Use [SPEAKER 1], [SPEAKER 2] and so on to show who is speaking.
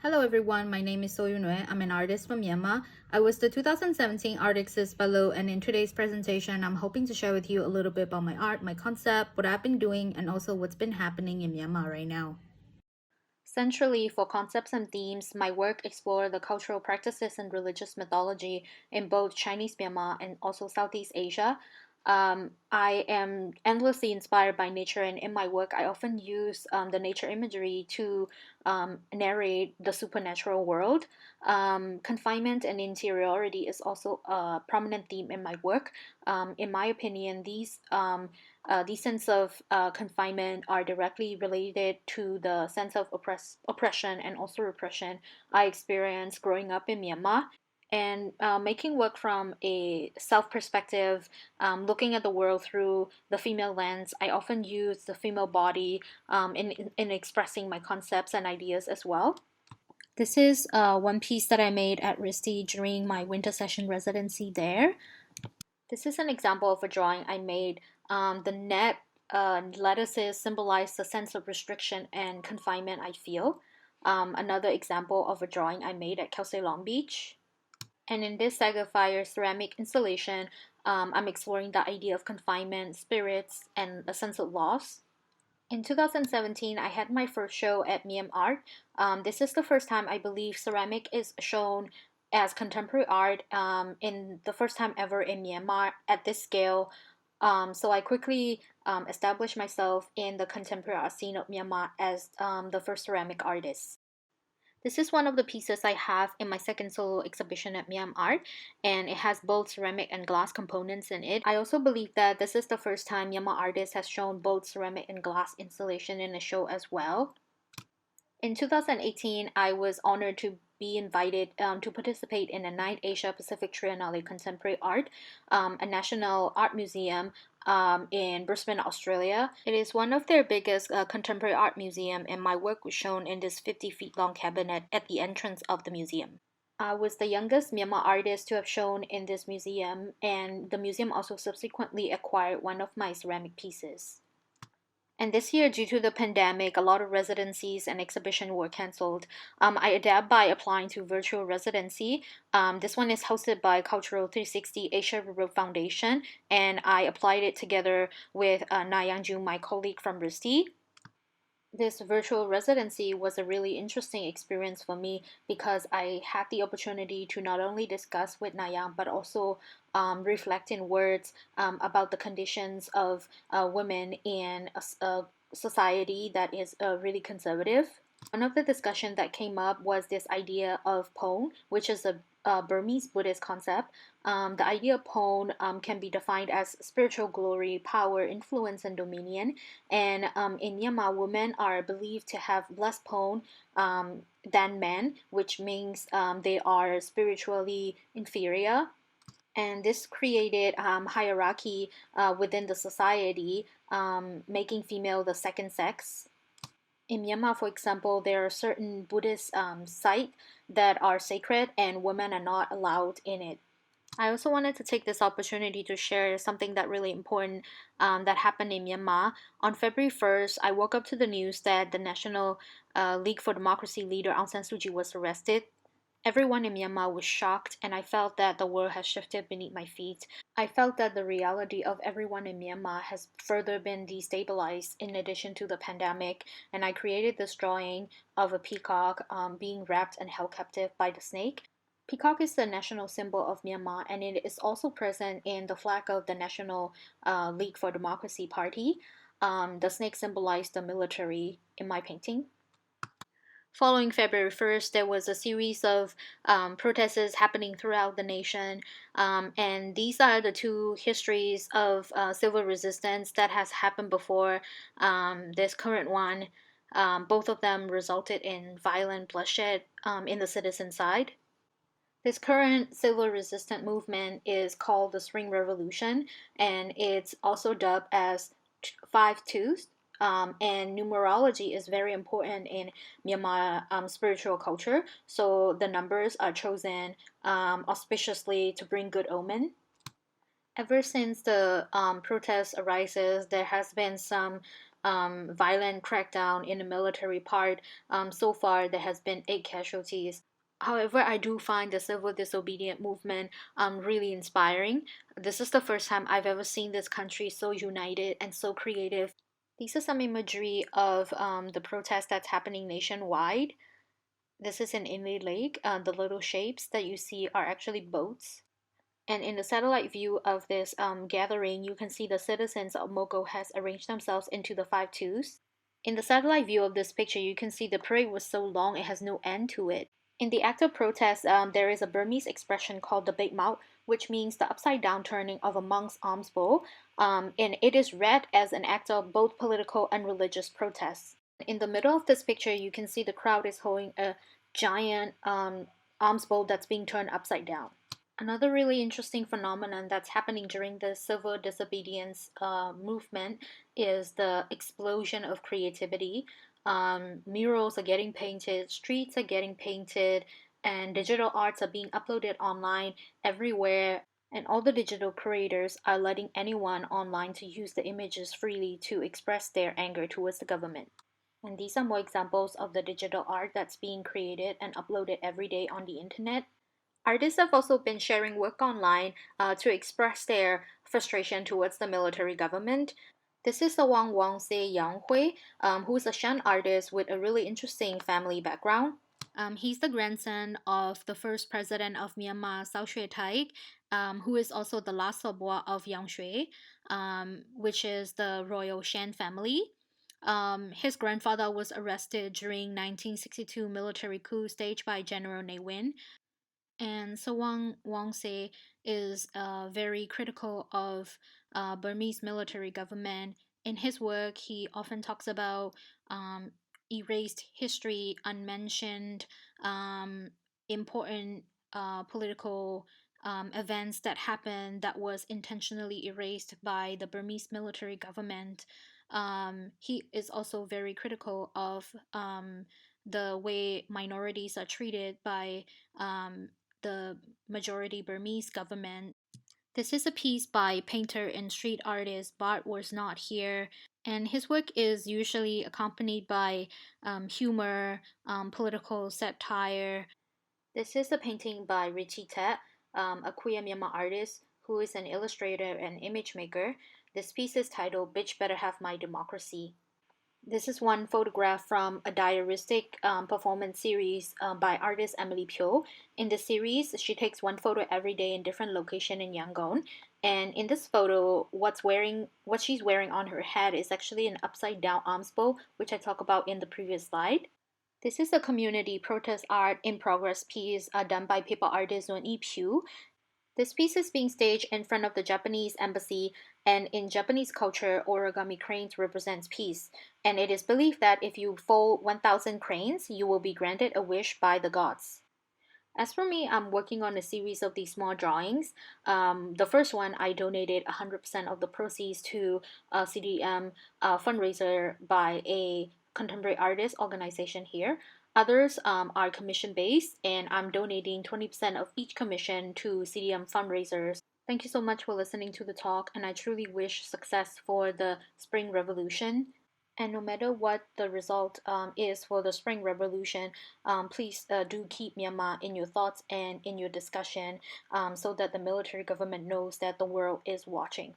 [SPEAKER 1] Hello everyone, my name is Soe Yu Nwe. I'm an artist from Myanmar. I was the 2017 Artaxis Fellow, and in today's presentation, I'm hoping to share with you a little bit about my art, my concept, what I've been doing, and also what's been happening in Myanmar right now. Centrally, for concepts and themes, my work explores the cultural practices and religious mythology in both Chinese Myanmar and also Southeast Asia. I am endlessly inspired by nature, and in my work, I often use the nature imagery to narrate the supernatural world. Confinement and interiority is also a prominent theme in my work. In my opinion, these sense of confinement are directly related to the sense of oppression and also repression I experienced growing up in Myanmar. And making work from a self perspective, looking at the world through the female lens, I often use the female body in expressing my concepts and ideas as well. This is one piece that I made at RISD during my winter session residency there. This is an example of a drawing I made. The net lettuces symbolize the sense of restriction and confinement I feel. Another example of a drawing I made at Kelsey Long Beach. And in this Saga Fire ceramic installation, I'm exploring the idea of confinement, spirits, and a sense of loss. In 2017, I had my first show at Myanmar. This is the first time I believe ceramic is shown as contemporary art in the first time ever in Myanmar at this scale. So I quickly established myself in the contemporary art scene of Myanmar as the first ceramic artist. This is one of the pieces I have in my second solo exhibition at Myanmar, and it has both ceramic and glass components in it. I also believe that this is the first time Myanmar artist has shown both ceramic and glass installation in a show as well. In 2018, I was honored to be invited to participate in the 9th Asia Pacific Triennale Contemporary Art, a national art museum in Brisbane, Australia. It is one of their biggest contemporary art museum, and my work was shown in this 50 feet long cabinet at the entrance of the museum. I was the youngest Myanmar artist to have shown in this museum, and the museum also subsequently acquired one of my ceramic pieces. And this year, due to the pandemic, a lot of residencies and exhibition were cancelled. I adapt by applying to virtual residency. This one is hosted by Cultural 360 Asia Europe Foundation, and I applied it together with Na Yang-jun, my colleague from RISD. This virtual residency was a really interesting experience for me because I had the opportunity to not only discuss with Nayang but also reflect in words about the conditions of women in a society that is really conservative. One of the discussion that came up was this idea of pon, which is a Burmese Buddhist concept. The idea of pon can be defined as spiritual glory, power, influence, and dominion. And in Myanmar, women are believed to have less pon than men, which means they are spiritually inferior. And this created hierarchy within the society, making female the second sex. In Myanmar, for example, there are certain Buddhist sites that are sacred and women are not allowed in it. I also wanted to take this opportunity to share something that really important that happened in Myanmar. On February 1st, I woke up to the news that the National League for Democracy leader Aung San Suu Kyi was arrested. Everyone in Myanmar was shocked, and I felt that the world has shifted beneath my feet. I felt that the reality of everyone in Myanmar has further been destabilized in addition to the pandemic, and I created this drawing of a peacock being wrapped and held captive by the snake. Peacock is the national symbol of Myanmar, and it is also present in the flag of the National League for Democracy Party. The snake symbolized the military in my painting. Following February 1st, there was a series of protests happening throughout the nation, and these are the two histories of civil resistance that has happened before this current one. Both of them resulted in violent bloodshed in the citizen side. This current civil resistance movement is called the Spring Revolution, and it's also dubbed as 5-2. And numerology is very important in Myanmar spiritual culture. So the numbers are chosen auspiciously to bring good omen. Ever since the protest arises, there has been some violent crackdown in the military part. So far, there has been 8 casualties. However, I do find the civil disobedient movement really inspiring. This is the first time I've ever seen this country so united and so creative. These are some imagery of the protest that's happening nationwide. This is in Inle Lake. The little shapes that you see are actually boats. And in the satellite view of this gathering, you can see the citizens of Mogo has arranged themselves into the 5 twos. In the satellite view of this picture, you can see the parade was so long it has no end to it. In the act of protest, there is a Burmese expression called the Big Mouth, which means the upside down turning of a monk's alms bowl, and it is read as an act of both political and religious protest. In the middle of this picture, you can see the crowd is holding a giant alms bowl that's being turned upside down. Another really interesting phenomenon that's happening during the civil disobedience movement is the explosion of creativity. Murals are getting painted, streets are getting painted, and digital arts are being uploaded online everywhere. And all the digital creators are letting anyone online to use the images freely to express their anger towards the government. And these are more examples of the digital art that's being created and uploaded every day on the internet. Artists have also been sharing work online to express their frustration towards the military government. This is the Wang Se Nwe, who's a Shan artist with a really interesting family background. He's the grandson of the first president of Myanmar, Sao Shui Tai, who is also the last Soboa of Yang Shui, which is the royal Shan family. His grandfather was arrested during 1962 military coup staged by General Ne Win, and so Wang Se is very critical of Burmese military government. In his work, he often talks about erased history, unmentioned important political events that happened that was intentionally erased by the Burmese military government. He is also very critical of the way minorities are treated by the majority Burmese government. This is a piece by painter and street artist Bart Was Not Here, and his work is usually accompanied by humor, political satire. This is a painting by Richie Tet, a queer Myanmar artist who is an illustrator and image maker. This piece is titled Bitch Better Have My Democracy. This is one photograph from a diaristic performance series by artist Emily Pyo. In the series, she takes one photo every day in different location in Yangon. And in this photo, what she's wearing on her head is actually an upside down arms bow, which I talked about in the previous slide. This is a community protest art in progress piece done by paper artist Soe Yu. This piece is being staged in front of the Japanese embassy, and in Japanese culture, origami cranes represents peace. And it is believed that if you fold 1,000 cranes, you will be granted a wish by the gods. As for me, I'm working on a series of these small drawings. The first one, I donated 100% of the proceeds to a CDM fundraiser by a contemporary artist organization here. Others are commission based, and I'm donating 20% of each commission to CDM fundraisers. Thank you so much for listening to the talk, and I truly wish success for the Spring Revolution. And no matter what the result is for the Spring Revolution, please do keep Myanmar in your thoughts and in your discussion so that the military government knows that the world is watching.